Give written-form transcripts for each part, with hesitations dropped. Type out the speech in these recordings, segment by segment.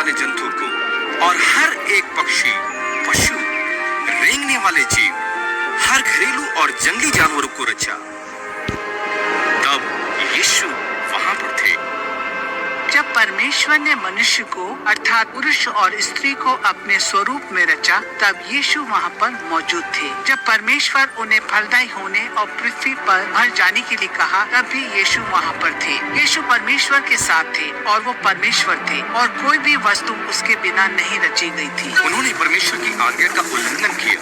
वाले जंतु को और हर एक पक्षी, पशु, रेंगने वाले जीव, हर घरेलू और जंगली जानवरों को रचा। तब यीशु वहां पर थे। जब परमेश्वर ने मनुष्य को अर्थात पुरुष और स्त्री को अपने स्वरूप में रचा, तब यीशु वहाँ पर मौजूद थे। जब परमेश्वर उन्हें फलदायी होने और पृथ्वी पर भर जाने के लिए कहा, तब भी यीशु वहाँ पर थे। यीशु परमेश्वर के साथ थे और वो परमेश्वर थे और कोई भी वस्तु उसके बिना नहीं रची गई थी। उन्होंने परमेश्वर की आज्ञा का उल्लंघन किया,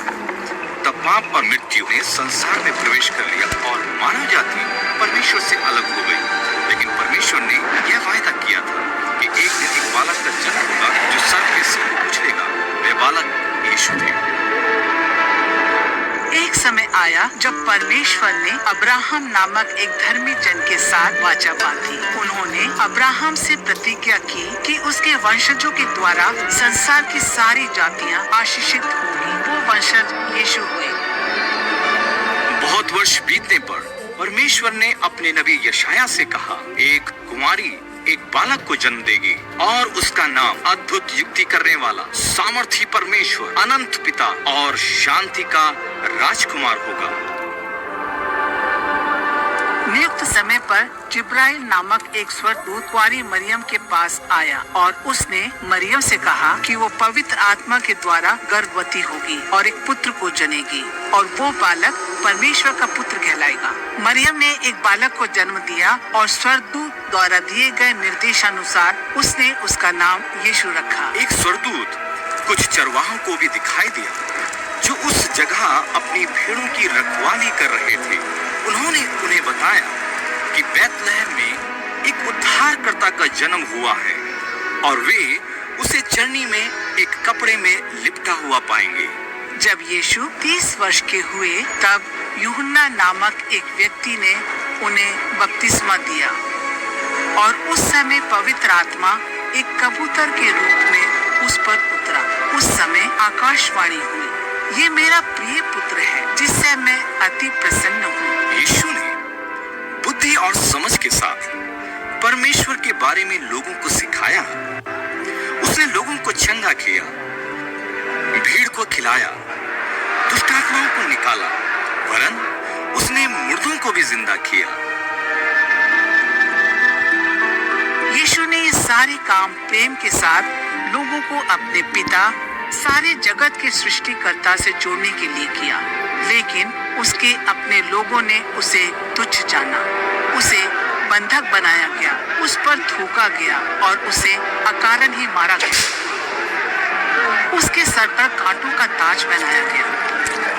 तब पाप और मृत्यु ने संसार में प्रवेश कर लिया और मानव जाति परमेश्वर से अलग हो गई। लेकिन परमेश्वर ने यह वायदा किया था कि एक दिन एक बालक का जन्म होगा जो सर्व के सिर को उछलेगा। वे बालक यीशु थे। एक समय आया जब परमेश्वर ने अब्राहम नामक एक धर्मी जन के साथ वाचा बांधी। उन्होंने अब्राहम से प्रतिज्ञा की कि उसके वंशजों के द्वारा संसार की सारी जातियां आशीषित होंगी। वो वंशज यीशु हुए। बहुत वर्ष बीतने पर परमेश्वर ने अपने नबी यशाया से कहा, एक कुमारी एक बालक को जन्म देगी और उसका नाम अद्भुत युक्ति करने वाला, सामर्थी परमेश्वर, अनंत पिता और शांति का राजकुमार होगा। नियुक्त समय पर जिब्राइल नामक एक स्वर्गदूत कुंवारी मरियम के पास आया और उसने मरियम से कहा कि वो पवित्र आत्मा के द्वारा गर्भवती होगी और एक पुत्र को जनेगी और वो बालक परमेश्वर का पुत्र कहलाएगा। मरियम ने एक बालक को जन्म दिया और स्वर्गदूत द्वारा दिए गए निर्देशानुसार उसने उसका नाम यीशु रखा। एक स्वर्गदूत कुछ चरवाहों को भी दिखाई दिया जो उस जगह अपनी भेड़ों की रखवाली कर रहे थे। उन्होंने उन्हें बताया कि बैतलहम में एक उद्धारकर्ता का जन्म हुआ है और वे उसे चरनी में एक कपड़े में लिपटा हुआ पाएंगे। जब यीशु 30 वर्ष के हुए, तब यूहन्ना नामक एक व्यक्ति ने उन्हें बपतिस्मा दिया और उस समय पवित्र आत्मा एक कबूतर के रूप में उस पर उतरा। उस समय आकाशवाणी हुई, ये मेरा प्रिय पुत्र है जिससे मैं अति प्रसन्न हूँ। यीशु ने बुद्धि और समझ के साथ परमेश्वर के बारे में लोगों को सिखाया। उसने लोगों को चंगा किया, भीड़ को खिलाया, दुष्ट आत्माओं को निकाला, वरन उसने मुर्दों को भी जिंदा किया। यीशु ने ये सारे काम प्रेम के साथ लोगों को अपने पिता, सारे जगत के सृष्टिकर्ता से जोड़ने के लिए किया। लेकिन उसके अपने लोगों ने उसे तुच्छ जाना। उसे बंधक बनाया गया, उस पर थूका गया और उसे अकारण ही मारा गया। उसके सर पर कांटों का ताज पहनाया गया।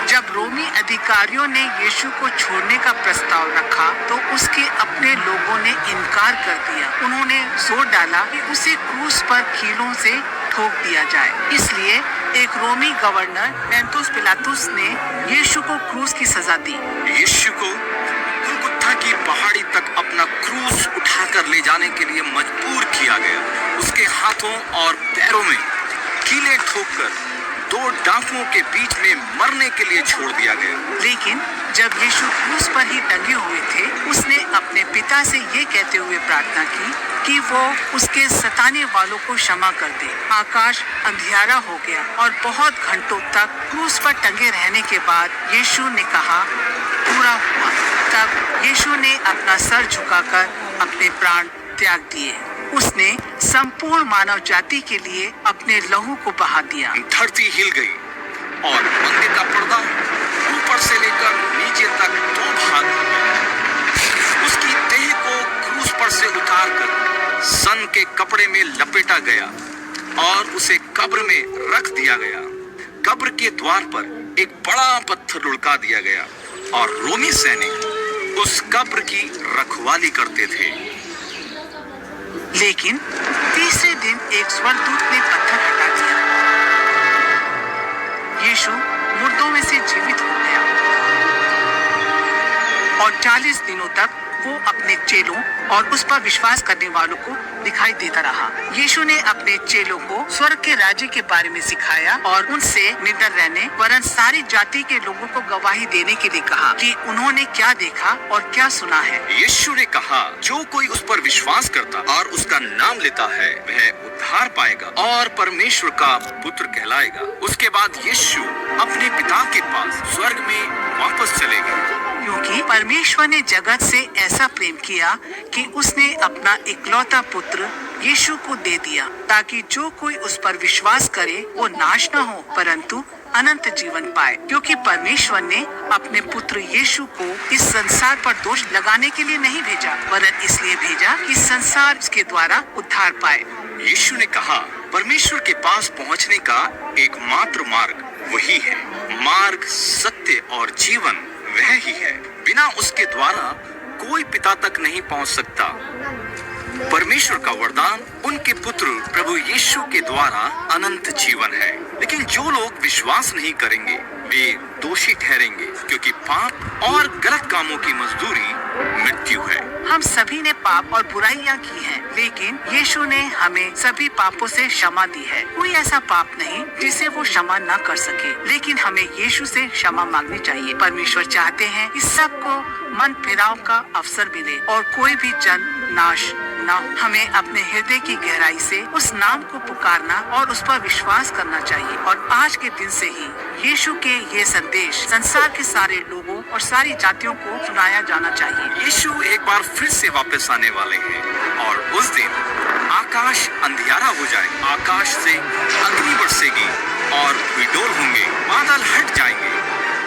जब रोमी अधिकारियों ने यीशु को छोड़ने का प्रस्ताव रखा, तो उसके अपने लोगों ने इनकार कर दिया। उन्होंने जोर डाला कि उसे क्रूस पर कीलों से ठोक दिया जाए। इसलिए एक रोमी गवर्नर पेंतुस पिलातुस ने यीशु को क्रूस की सजा दी। यीशु को गुलगुथा की पहाड़ी तक अपना क्रूस उठाकर ले जाने के लिए मजबूर किया गया। उसके हाथों और पैरों में कीलें ठोककर 2 डाकुओं के बीच में मरने के लिए छोड़ दिया गया। लेकिन जब यीशु क्रूस पर ही टंगे हुए थे, उसने अपने पिता से ये कहते हुए प्रार्थना की कि वो उसके सताने वालों को क्षमा कर दे। आकाश अंधियारा हो गया और बहुत घंटों तक क्रूस पर टंगे रहने के बाद यीशु ने कहा, पूरा हुआ। तब यीशु ने अपना सर झुकाकर अपने प्राण त्याग दिए। उसने संपूर्ण मानव जाति के लिए अपने लहू को बहा दिया। धरती हिल गई और मंदिर का पर्दा ऊपर से लेकर नीचे तक 2 भाग हो गया। उसकी देह को क्रूस पर से उतारकर सन के कपड़े में लपेटा गया और उसे कब्र में रख दिया गया। कब्र के द्वार पर एक बड़ा पत्थर लुढ़का दिया गया और रोमी सैनिक उस कब्र की रखवाली करते थे। लेकिन तीसरे दिन एक स्वर्गदूत ने पत्थर हटा दिया। यीशु मुर्दों में से जीवित हो गया और 40 दिनों तक वो अपने चेलों और उस पर विश्वास करने वालों को दिखाई देता रहा। यीशु ने अपने चेलों को स्वर्ग के राज्य के बारे में सिखाया और उनसे निडर रहने वरन सारी जाति के लोगों को गवाही देने के लिए कहा कि उन्होंने क्या देखा और क्या सुना है। यीशु ने कहा, जो कोई उस पर विश्वास करता और उसका नाम लेता है वह उद्धार पाएगा और परमेश्वर का पुत्र कहलाएगा। उसके बाद यीशु अपने पिता के पास स्वर्ग में वापस चले गए, क्योंकि परमेश्वर ने जगत से ऐसा प्रेम किया कि उसने अपना इकलौता पुत्र यीशु को दे दिया, ताकि जो कोई उस पर विश्वास करे वो नाश न हो परंतु अनंत जीवन पाए। क्योंकि परमेश्वर ने अपने पुत्र यीशु को इस संसार पर दोष लगाने के लिए नहीं भेजा, वरन इसलिए भेजा कि संसार उसके द्वारा उद्धार पाए। यीशु ने कहा, परमेश्वर के पास पहुंचने का एकमात्र मार्ग वही है। मार्ग, सत्य और जीवन वह ही है। बिना उसके द्वारा कोई पिता तक नहीं पहुंच सकता। परमेश्वर का वरदान उनके पुत्र प्रभु यीशु के द्वारा अनंत जीवन है। लेकिन जो लोग विश्वास नहीं करेंगे वे दोषी ठहरेंगे, क्योंकि पाप और गलत कामों की मजदूरी मृत्यु है। हम सभी ने पाप और बुराइयां की हैं, लेकिन यीशु ने हमें सभी पापों से क्षमा दी है। कोई ऐसा पाप नहीं जिसे वो क्षमा न कर सके, लेकिन हमें यीशु से क्षमा मांगनी चाहिए। परमेश्वर चाहते हैं कि सबको मन फिराव का अवसर मिले और कोई भी जन नाश न हो। हमें अपने हृदय की गहराई से उस नाम को पुकारना और उस पर विश्वास करना चाहिए। और आज के दिन से ही यीशु के ये संदेश संसार के सारे लोगों और सारी जातियों को सुनाया जाना चाहिए। यीशु एक बार फिर से वापस आने वाले हैं और उस दिन आकाश अंधियारा हो जाए, आकाश से अग्नि बरसेगी और विडोल होंगे, बादल हट जाएंगे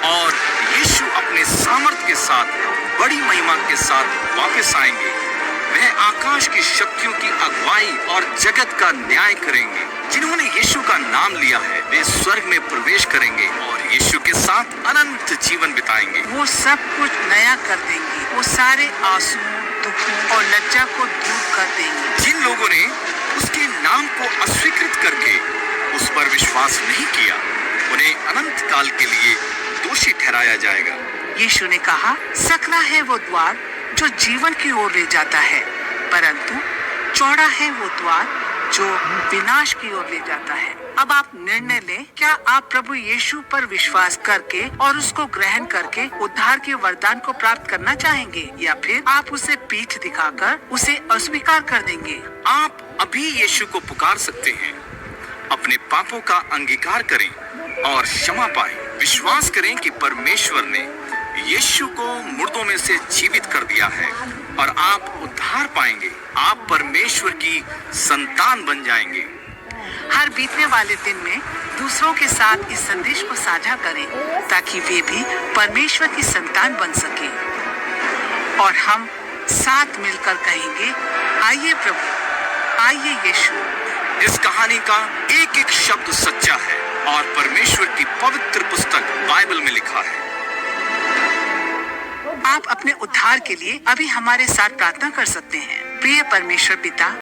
और यीशु अपने सामर्थ के साथ बड़ी महिमा के साथ वापस आएंगे। वह आकाश की शक्तियों की अगुवाई और जगत का न्याय करेंगे। जिन्होंने यीशु का नाम लिया है वे स्वर्ग में प्रवेश करेंगे और यीशु के साथ अनंत जीवन बिताएंगे। वो सब कुछ नया कर देंगे। वो सारे आंसुओं, दुखों और लज्जा को दूर कर देंगे। जिन लोगों ने उसके नाम को अस्वीकृत करके उस पर विश्वास नहीं किया उन्हें अनंत काल के लिए दोषी ठहराया जाएगा। यीशु ने कहा, सकला है वो द्वार जो जीवन की ओर ले जाता है, परंतु चौड़ा है वो द्वार जो विनाश की ओर ले जाता है। अब आप निर्णय लें, क्या आप प्रभु यीशु पर विश्वास करके और उसको ग्रहण करके उद्धार के वरदान को प्राप्त करना चाहेंगे, या फिर आप उसे पीठ दिखाकर उसे अस्वीकार कर देंगे? आप अभी यीशु को पुकार सकते हैं। अपने पापों का अंगीकार करें और क्षमा पाएं। विश्वास करें कि परमेश्वर ने यीशु को मुर्दों में से जीवित कर दिया है और आप उद्धार पाएंगे। आप परमेश्वर की संतान बन जाएंगे। हर बीतने वाले दिन में दूसरों के साथ इस संदेश को साझा करें, ताकि वे भी परमेश्वर की संतान बन सके और हम साथ मिलकर कहेंगे, आइए प्रभु, आइए यीशु। इस कहानी का एक एक शब्द सच्चा है और परमेश्वर की पवित्र पुस्तक बाइबल में लिखा है। आप अपने उद्धार के लिए अभी हमारे साथ प्रार्थना कर सकते हैं। प्रिय परमेश्वर पिता,